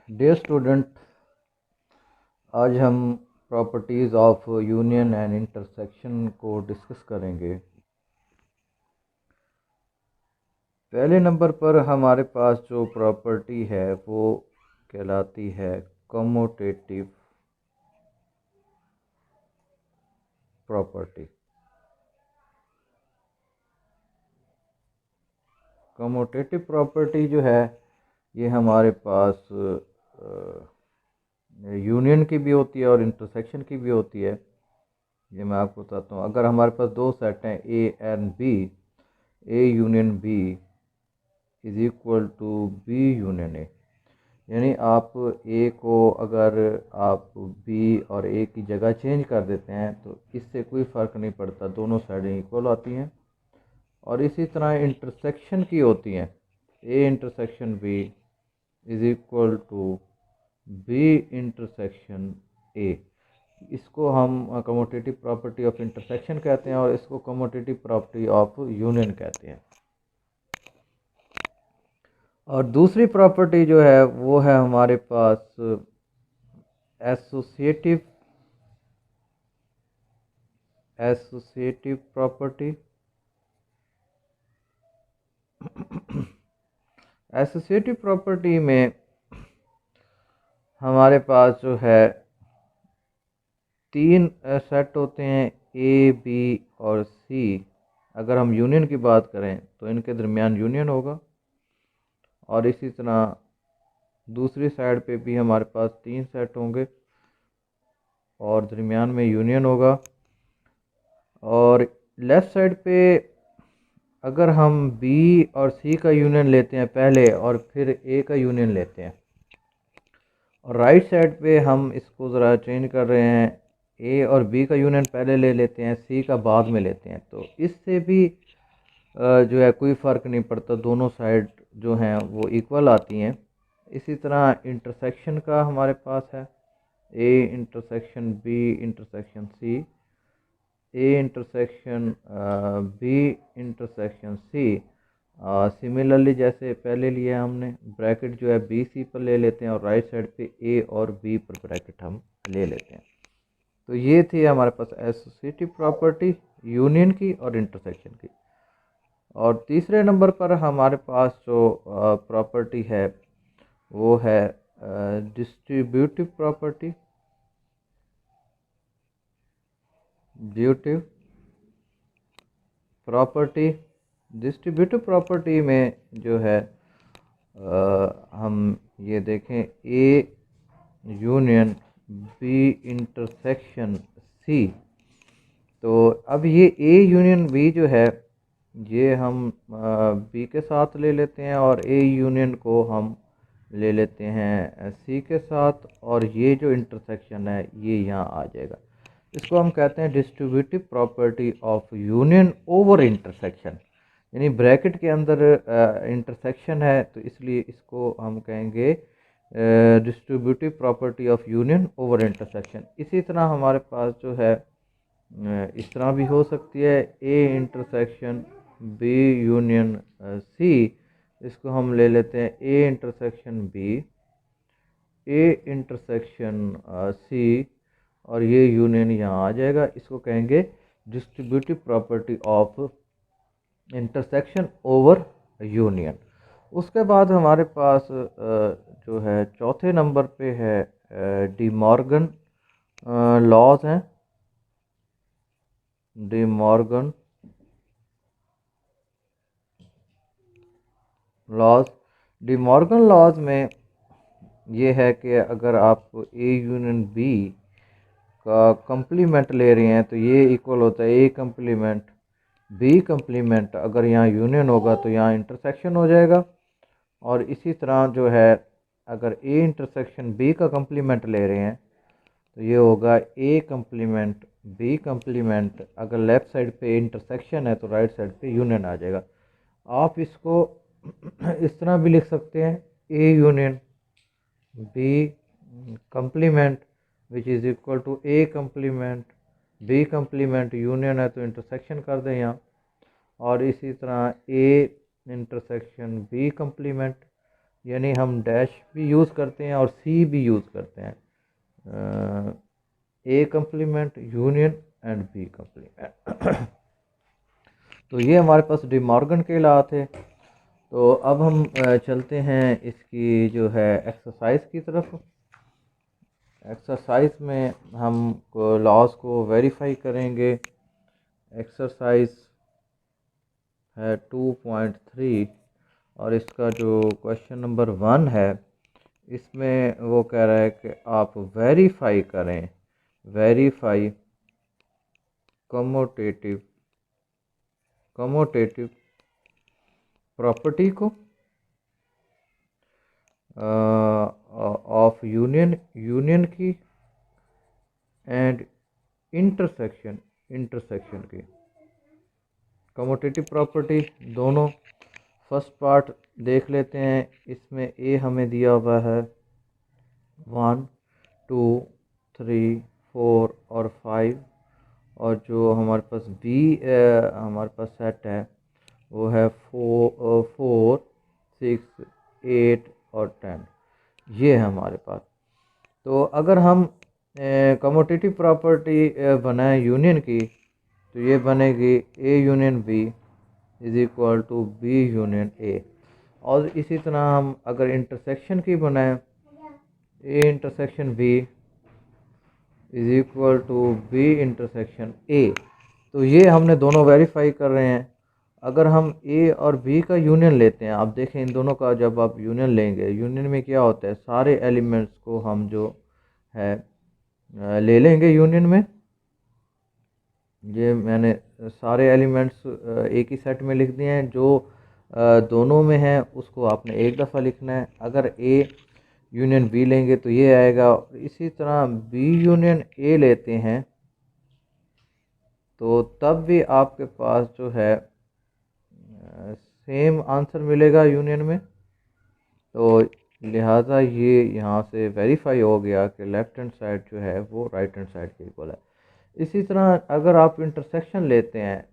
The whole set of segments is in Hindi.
डियर स्टूडेंट, आज हम properties of union and intersection को डिस्कस करेंगे। पहले नंबर पर हमारे पास जो प्रॉपर्टी है वो कहलाती है कम्यूटेटिव प्रॉपर्टी। कम्यूटेटिव प्रॉपर्टी जो है ये हमारे पास यूनियन की भी होती है और इंटरसेक्शन की भी होती है। ये मैं आपको बताता हूँ। अगर हमारे पास दो सेट हैं A and B, A union B is equal to B union A, यानी आप ए को अगर आप बी और ए की जगह चेंज कर देते हैं तो इससे कोई फ़र्क नहीं पड़ता, दोनों साइडें इक्वल आती हैं। और इसी तरह इंटरसेक्शन की होती हैं, A intersection B is equal to B intersection A. इसको हम कम्यूटेटिव प्रॉपर्टी ऑफ इंटरसेक्शन कहते हैं और इसको कम्यूटेटिव प्रॉपर्टी ऑफ यूनियन कहते हैं। और दूसरी प्रॉपर्टी जो है वो है हमारे पास एसोसिएटिव प्रॉपर्टी। एसोसिएटिव प्रॉपर्टी में हमारे पास जो है तीन सेट होते हैं, ए बी और सी। अगर हम यूनियन की बात करें तो इनके दरमियान यूनियन होगा, और इसी तरह दूसरी साइड पे भी हमारे पास तीन सेट होंगे और दरमियान में यूनियन होगा। और लेफ़्ट साइड पे अगर हम बी और सी का यूनियन लेते हैं पहले और फिर ए का यूनियन लेते हैं, और राइट साइड पे हम इसको ज़रा चेंज कर रहे हैं, ए और बी का यूनियन पहले ले लेते हैं, सी का बाद में लेते हैं, तो इससे भी जो है कोई फ़र्क नहीं पड़ता, दोनों साइड जो हैं वो इक्वल आती हैं। इसी तरह इंटरसेक्शन का हमारे पास है, A intersection B intersection C, A intersection B intersection C. Similarly जैसे पहले लिया हमने, ब्रैकेट जो है बी सी पर ले लेते हैं और राइट साइड पे ए और बी पर ब्रैकेट हम ले लेते हैं। तो ये थी हमारे पास एसोसिएटिव प्रॉपर्टी यूनियन की और इंटरसेक्शन की। और तीसरे नंबर पर हमारे पास जो प्रॉपर्टी है वो है डिस्ट्रीब्यूटिव प्रॉपर्टी। डिस्ट्रीब्यूटिव प्रॉपर्टी में जो है हम ये देखें, A union B intersection C. तो अब ये ए यूनियन बी जो है ये हम बी के साथ ले लेते हैं और ए यूनियन को हम ले लेते हैं सी के साथ, और ये जो इंटरसेक्शन है ये यहाँ आ जाएगा। इसको हम कहते हैं distributive property of union over intersection, यानी ब्रैकेट के अंदर इंटरसेक्शन है तो इसलिए इसको हम कहेंगे distributive property of union over intersection. इसी तरह हमारे पास जो है इस तरह भी हो सकती है, A intersection B union C. इसको हम ले लेते हैं A intersection B, A intersection C, और ये यूनियन यहाँ आ जाएगा। इसको कहेंगे distributive property of intersection over union. उसके बाद हमारे पास जो है चौथे नंबर पे है डी मॉर्गन लॉज हैं। De Morgan laws, De Morgan laws में ये है कि अगर आप ए यूनियन बी का कंप्लीमेंट ले रहे हैं तो ये इक्वल होता है ए कंप्लीमेंट बी कंप्लीमेंट। अगर यहाँ यूनियन होगा तो यहाँ इंटरसेक्शन हो जाएगा। और इसी तरह जो है अगर ए इंटरसेक्शन बी का कंप्लीमेंट ले रहे हैं तो ये होगा ए कंप्लीमेंट बी कंप्लीमेंट। अगर लेफ़्ट साइड पे इंटरसेक्शन है तो राइट साइड पे यूनियन आ जाएगा। आप इसको इस तरह भी लिख सकते हैं, A union B complement which is equal to A complement B complement. Union है तो इंटरसेक्शन कर दें यहाँ, और इसी तरह ए इंटरसेक्शन बी कंप्लीमेंट, यानी हम डैश भी यूज़ करते हैं और सी भी यूज़ करते हैं, A complement union and B complement. तो ये हमारे पास डी मॉर्गन के लॉ थे। तो अब हम चलते हैं इसकी जो है एक्सरसाइज की तरफ। एक्सरसाइज में हम लॉज को वेरीफाई करेंगे। एक्सरसाइज है 2.3 और इसका जो क्वेश्चन नंबर 1 है इसमें वो कह रहा है कि आप वेरीफाई करें, वेरीफाई कमोटेटिव प्रॉपर्टी को ऑफ यूनियन की एंड इंटरसेक्शन की। कमोटेटिव प्रॉपर्टी दोनों, फर्स्ट पार्ट देख लेते हैं। इसमें ए हमें दिया हुआ है 1 2 3 4 और 5, और जो हमारे पास बी हमारे पास सेट है वो है 4 6 8 और 10, ये है हमारे पास। तो अगर हम कमोटेटिव प्रॉपर्टी बनाएं यूनियन की तो ये बनेगी A union B is equal to B union A. और इसी तरह हम अगर इंटरसेक्शन की बनाएं, A intersection B is equal to B intersection A. तो ये हमने दोनों वेरीफाई कर रहे हैं। अगर हम ए और बी का यूनियन लेते हैं, आप देखें इन दोनों का जब आप यूनियन लेंगे, यूनियन में क्या होता है, सारे एलिमेंट्स को हम जो है ले लेंगे यूनियन में। ये मैंने सारे एलिमेंट्स एक ही सेट में लिख दिए हैं। जो दोनों में है उसको आपने एक दफ़ा लिखना है। अगर ए यूनियन बी लेंगे तो ये आएगा। इसी तरह बी यूनियन ए लेते हैं तो तब भी आपके पास जो है सेम आंसर मिलेगा यूनियन में। तो लिहाजा ये यहाँ से वेरीफाई हो गया कि लेफ़्ट हैंड साइड जो है वो राइट हैंड साइड के इक्वल है। इसी तरह अगर आप इंटरसेक्शन लेते हैं,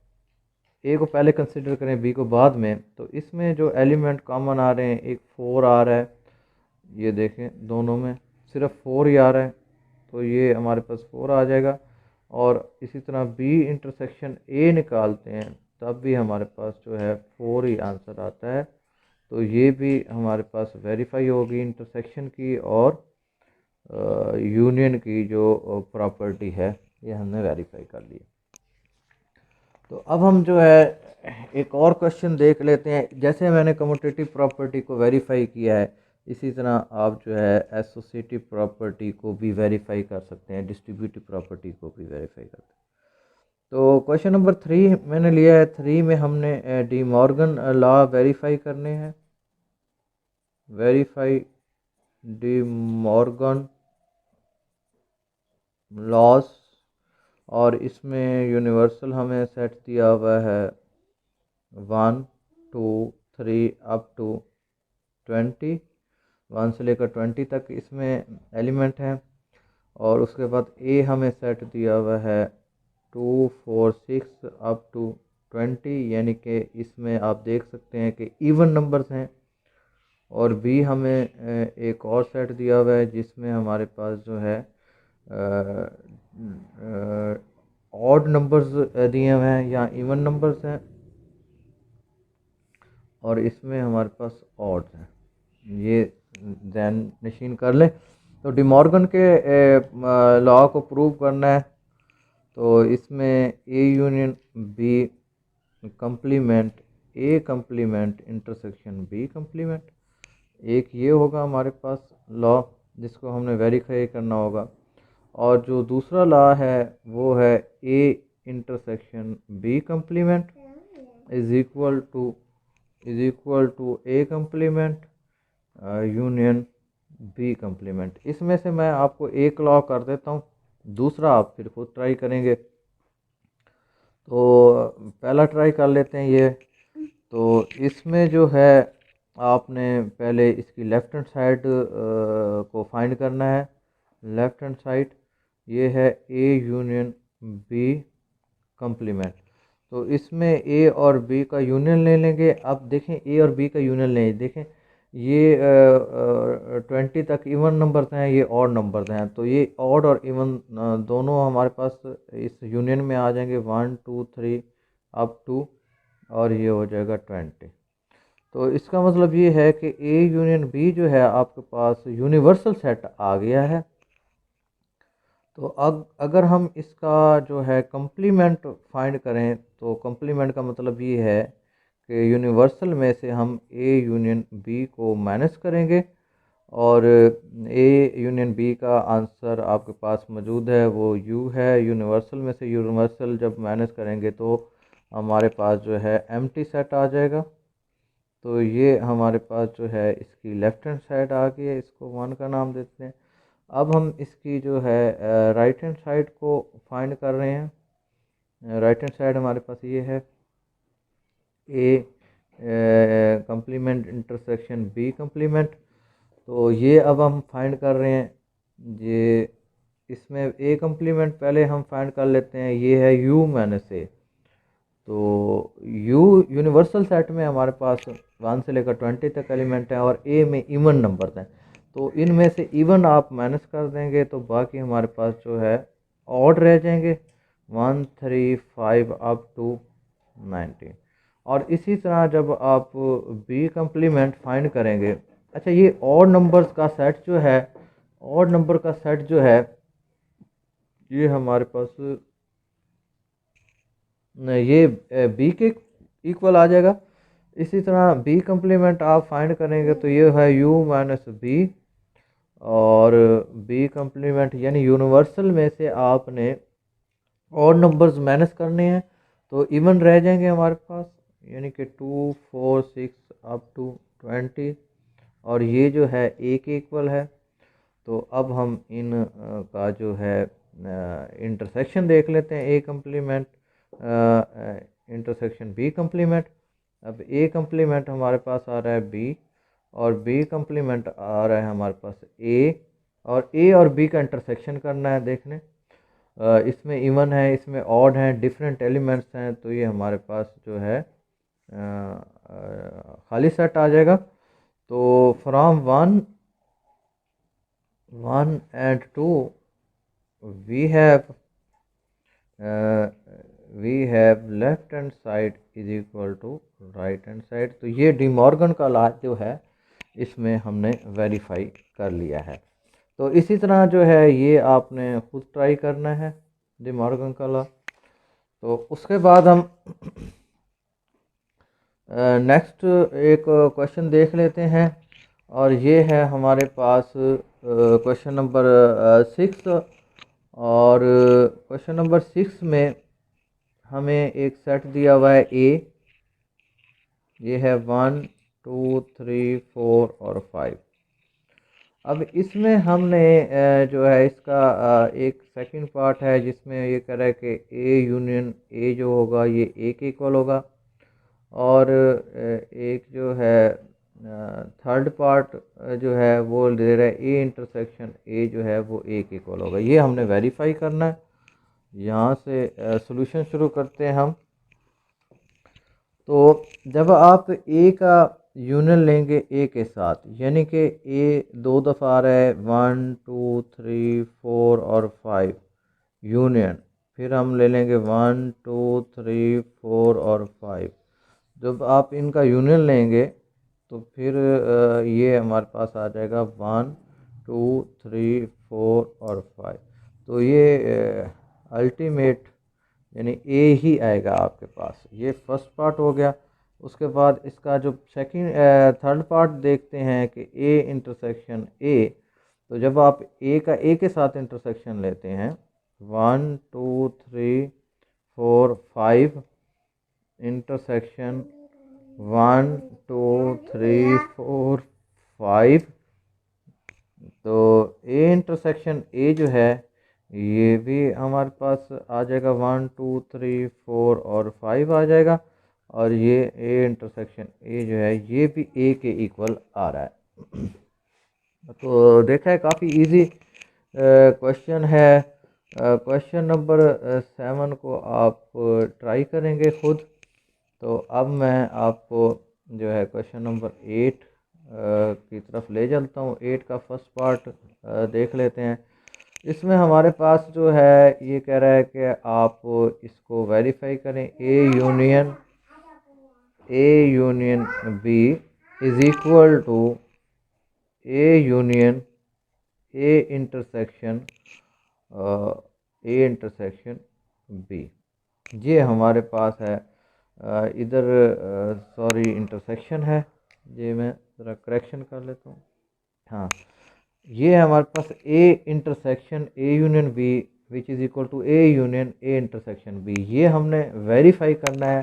ए को पहले कंसिडर करें बी को बाद में, तो इसमें जो एलिमेंट कॉमन आ रहे हैं, एक 4 आ रहा है, ये देखें दोनों में सिर्फ 4 ही आ रहा है, तो ये हमारे पास 4 आ जाएगा। और इसी तरह बी इंटरसेक्शन ए निकालते हैं तब भी हमारे पास जो है 4 ही आंसर आता है। तो ये भी हमारे पास वेरीफाई होगी इंटरसेक्शन की और यूनियन की जो प्रॉपर्टी है, ये हमने वेरीफाई कर ली। तो अब हम जो है एक और क्वेश्चन देख लेते हैं। जैसे मैंने कम्यूटेटिव प्रॉपर्टी को वेरीफाई किया है, इसी तरह आप जो है एसोसिएटिव प्रॉपर्टी को भी वेरीफाई कर सकते हैं, डिस्ट्रीब्यूटिव प्रॉपर्टी को भी वेरीफाई करते हैं। तो क्वेश्चन नंबर 3 मैंने लिया है। 3 में हमने डी मॉर्गन लॉ वेरीफाई करने हैं। वेरीफाई डी मॉर्गन लॉस, और इसमें यूनिवर्सल हमें सेट दिया हुआ है 1 2 3 अप टू 20, 1 से लेकर 20 तक इसमें एलिमेंट हैं। और उसके बाद ए हमें सेट दिया हुआ है 2 4 6 अप टू 20, यानी कि इसमें आप देख सकते हैं कि इवन नंबर्स हैं। और बी हमें एक और सेट दिया हुआ है जिसमें हमारे पास जो है ऑड नंबर्स दिए हुए हैं या इवन नंबर्स हैं, और इसमें हमारे पास ऑड हैं। ये ध्यान नशीन कर लें। तो डिमॉर्गन के लॉ को प्रूव करना है, तो इसमें A union B complement A complement intersection B complement, एक ये होगा हमारे पास लॉ जिसको हमने वेरीफाई करना होगा। और जो दूसरा लॉ है वो है A intersection B complement is equal to A complement union B complement. इसमें से मैं आपको एक लॉ कर देता हूँ, दूसरा आप फिर खुद ट्राई करेंगे। तो पहला ट्राई कर लेते हैं ये। तो इसमें जो है आपने पहले इसकी लेफ़्ट हैंड साइड को फाइंड करना है। लेफ़्ट हैंड साइड ये है ए यूनियन बी कम्प्लीमेंट। तो इसमें ए और बी का यूनियन ले लेंगे। अब देखें ए और बी का यूनियन लें, देखें ये 20 तक इवन नंबर्स हैं, ये ऑड नंबर्स हैं। तो ये ऑड और इवन दोनों हमारे पास इस यूनियन में आ जाएंगे, 1 2 3 अप टू, और ये हो जाएगा 20। तो इसका मतलब ये है कि ए यूनियन बी जो है आपके पास यूनिवर्सल सेट आ गया है। तो अगर हम इसका जो है कंप्लीमेंट फाइंड करें, तो कंप्लीमेंट का मतलब ये है कि यूनिवर्सल में से हम ए यूनियन बी को माइनस करेंगे, और ए यूनियन बी का आंसर आपके पास मौजूद है, वो यू है। यूनिवर्सल में से यूनिवर्सल जब माइनस करेंगे तो हमारे पास जो है एम्प्टी सेट आ जाएगा। तो ये हमारे पास जो है इसकी लेफ़्ट हैंड साइड आ गई है, इसको 1 का नाम देते हैं। अब हम इसकी जो है राइट हैंड साइड को फाइंड कर रहे हैं। राइट हैंड साइड हमारे पास ये है ए कंप्लीमेंट इंटरसेक्शन बी कंप्लीमेंट। तो ये अब हम फाइंड कर रहे हैं, ये इसमें ए कंप्लीमेंट पहले हम फाइंड कर लेते हैं, ये है यू माइनस ए। तो यू यूनिवर्सल सेट में हमारे पास 1 से लेकर 20 तक एलिमेंट हैं, और ए में इवन नंबर हैं। तो इनमें से इवन आप माइनस कर देंगे तो बाकी हमारे पास जो है ऑड रह जाएंगे, 1 3 5 अप टू 19। और इसी तरह जब आप बी कंप्लीमेंट फाइंड करेंगे, अच्छा ये ऑड नंबर्स का सेट जो है, ऑड नंबर का सेट जो है ये हमारे पास ये बी के इक्वल आ जाएगा। इसी तरह बी कंप्लीमेंट आप फाइंड करेंगे तो ये है यू माइनस बी, और बी कंप्लीमेंट यानी यूनिवर्सल में से आपने और नंबर्स माइनस करने हैं, तो इवन रह जाएंगे हमारे पास, यानी कि 2 4 6 अप टू 20, और ये जो है ए के इक्वल है। तो अब हम इन का जो है इंटरसेक्शन देख लेते हैं, ए कंप्लीमेंट इंटरसेक्शन बी कंप्लीमेंट। अब ए कंप्लीमेंट हमारे पास आ रहा है बी, और बी कंप्लीमेंट आ रहा है हमारे पास ए और बी का इंटरसेक्शन करना है देखने। इसमें इवन है, इसमें ऑड हैं, डिफरेंट एलिमेंट्स हैं, तो ये हमारे पास जो है खाली सेट आ जाएगा। तो from 1 and 2 we have left hand side is equal to right hand side. तो ये डी मॉर्गन का लॉ जो है इसमें हमने वेरीफाई कर लिया है। तो इसी तरह जो है ये आपने खुद ट्राई करना है डी मॉर्गन का लॉ। तो उसके बाद हम नेक्स्ट एक क्वेश्चन देख लेते हैं, और ये है हमारे पास क्वेश्चन नंबर 6। और क्वेश्चन नंबर 6 में हमें एक सेट दिया हुआ है ए, ये है 1 2 3 4 और 5। अब इसमें हमने जो है इसका एक सेकंड पार्ट है जिसमें ये कह रहा है कि ए यूनियन ए जो होगा ये ए के इक्वल होगा, और एक जो है थर्ड पार्ट जो है वो दे रहा है ए इंटरसेक्शन ए जो है वो ए के इक्वल होगा। ये हमने वेरीफाई करना है। यहाँ से सॉल्यूशन शुरू करते हैं हम। तो जब आप ए का यूनियन लेंगे ए के साथ, यानी कि ए 2 दफ़ा आ रहा है 1 2 3 4 और 5 यूनियन, फिर हम ले लेंगे 1 2 3 4 और 5। जब आप इनका यूनियन लेंगे तो फिर ये हमारे पास आ जाएगा 1 2 3 4 और 5। तो ये अल्टीमेट यानी ए ही आएगा आपके पास। ये फर्स्ट पार्ट हो गया। उसके बाद इसका जो सेकंड थर्ड पार्ट देखते हैं कि ए इंटरसेक्शन ए। तो जब आप ए का ए के साथ इंटरसेक्शन लेते हैं 1 2 3 4 5 इंटरसेक्शन 1 2 3 4 5, तो ए इंटरसेक्शन ए जो है ये भी हमारे पास आ जाएगा 1 2 3 4 और 5 आ जाएगा, और ये ए इंटरसेक्शन ए जो है ये भी ए के इक्वल आ रहा है। तो देखा है काफ़ी इजी क्वेश्चन है। क्वेश्चन नंबर 7 को आप ट्राई करेंगे खुद। तो अब मैं आपको जो है क्वेश्चन नंबर 8 की तरफ ले चलता हूँ। 8 का फर्स्ट पार्ट देख लेते हैं। इसमें हमारे पास जो है ये कह रहा है कि आप इसको वेरीफाई करें, A union B is equal to A union A intersection B. ये हमारे पास है इधर सॉरी इंटरसेक्शन है, ये मैं ज़रा करेक्शन कर लेता हूँ। हाँ, ये है हमारे पास A intersection A union B which is equal to A union A intersection B. ये हमने वेरीफाई करना है,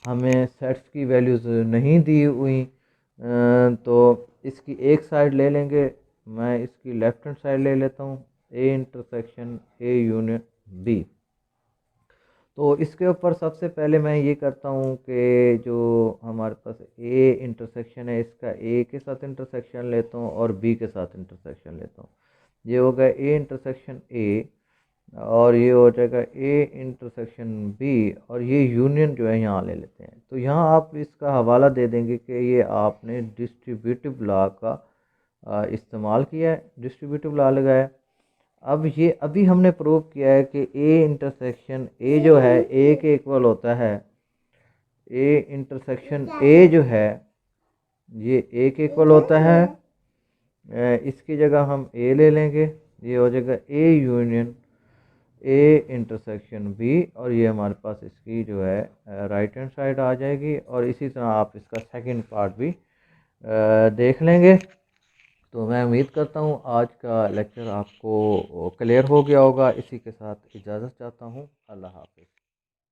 हमें सेट्स की वैल्यूज़ नहीं दी हुई, तो इसकी एक साइड ले लेंगे। मैं इसकी लेफ्ट हैंड साइड ले लेता हूँ, A intersection A union B. तो इसके ऊपर सबसे पहले मैं ये करता हूँ कि जो हमारे पास ए इंटरसेक्शन है इसका ए के साथ इंटरसेक्शन लेता हूँ और बी के साथ इंटरसेक्शन लेता हूँ। ये हो गया ए इंटरसेक्शन ए और ये हो जाएगा ए इंटरसेक्शन बी और ये यूनियन जो है यहाँ ले लेते हैं। तो यहाँ आप इसका हवाला दे देंगे कि ये आपने डिस्ट्रीब्यूटिव लॉ का इस्तेमाल किया है, डिस्ट्रीब्यूटिव लॉ लगाया। अब ये अभी हमने प्रूव किया है कि ए इंटरसेक्शन ए जो है ए के इक्वल होता है, ए इंटरसेक्शन ए जो है ये ए के इक्वल होता है। इसकी जगह हम ए ले लेंगे, ये हो जाएगा A union A intersection B और ये हमारे पास इसकी जो है राइट हैंड साइड आ जाएगी। और इसी तरह आप इसका सेकंड पार्ट भी देख लेंगे। तो मैं उम्मीद करता हूँ आज का लेक्चर आपको क्लियर हो गया होगा। इसी के साथ इजाज़त चाहता हूँ। अल्लाह हाफ़िज़।